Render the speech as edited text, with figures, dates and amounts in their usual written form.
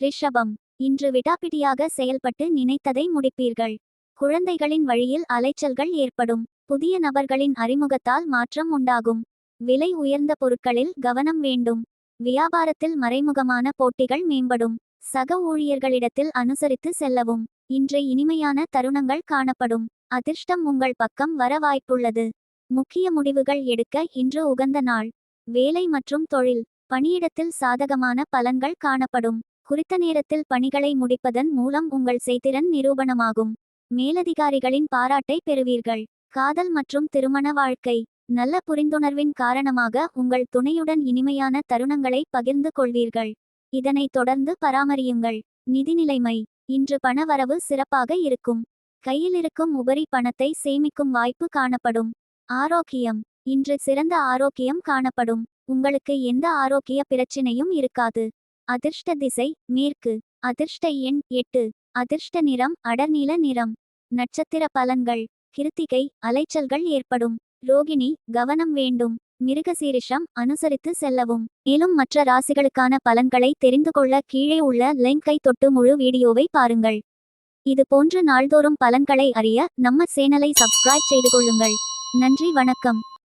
ரிஷபம். இன்று விடாப்பிடியாக செயல்பட்டு நினைத்ததை முடிப்பீர்கள். குழந்தைகளின் வழியில் அலைச்சல்கள் ஏற்படும். புதிய நபர்களின் அறிமுகத்தால் மாற்றம் உண்டாகும். விலை உயர்ந்த பொருட்களில் கவனம் வேண்டும். வியாபாரத்தில் மறைமுகமான போட்டிகள் மேம்படும். சக ஊழியர்களிடத்தில் அனுசரித்து செல்லவும். இன்று இனிமையான தருணங்கள் காணப்படும். அதிர்ஷ்டம் உங்கள் பக்கம் வர வாய்ப்புள்ளது. முக்கிய முடிவுகள் எடுக்க இன்று உகந்த நாள். வேலை மற்றும் தொழில். பணியிடத்தில் சாதகமான பலன்கள் காணப்படும். குறித்த நேரத்தில் பணிகளை முடிப்பதன் மூலம் உங்கள் செய்திறன் நிரூபணமாகும். மேலதிகாரிகளின் பாராட்டை பெறுவீர்கள். காதல் மற்றும் திருமண வாழ்க்கை. நல்ல புரிந்துணர்வின் காரணமாக உங்கள் துணையுடன் இனிமையான தருணங்களை பகிர்ந்து கொள்வீர்கள். இதனைத் தொடர்ந்து பராமரியுங்கள். நிதிநிலைமை. இன்று பணவரவு சிறப்பாக இருக்கும். கையில் இருக்கும் உபரி பணத்தை சேமிக்கும் வாய்ப்பு காணப்படும். ஆரோக்கியம். இன்று சிறந்த ஆரோக்கியம் காணப்படும். உங்களுக்கு எந்த ஆரோக்கிய பிரச்சினையும் இருக்காது. அதிர்ஷ்ட திசை மேற்கு. அதிர்ஷ்ட எண் 8. அதிர்ஷ்ட நிறம் அடர்நீல நிறம். நட்சத்திர பலன்கள். கிருத்திகை அலைச்சல்கள் ஏற்படும். ரோகிணி கவனம் வேண்டும். மிருகசீரிஷம் அனுசரித்து செல்லவும். மேலும் மற்ற ராசிகளுக்கான பலன்களை தெரிந்து கொள்ள கீழே உள்ள லிங்கை தொட்டு முழு வீடியோவை பாருங்கள். இது போன்று நாள்தோறும் பலன்களை அறிய நம்ம சேனலை சப்ஸ்கிரைப் செய்து கொள்ளுங்கள். நன்றி, வணக்கம்.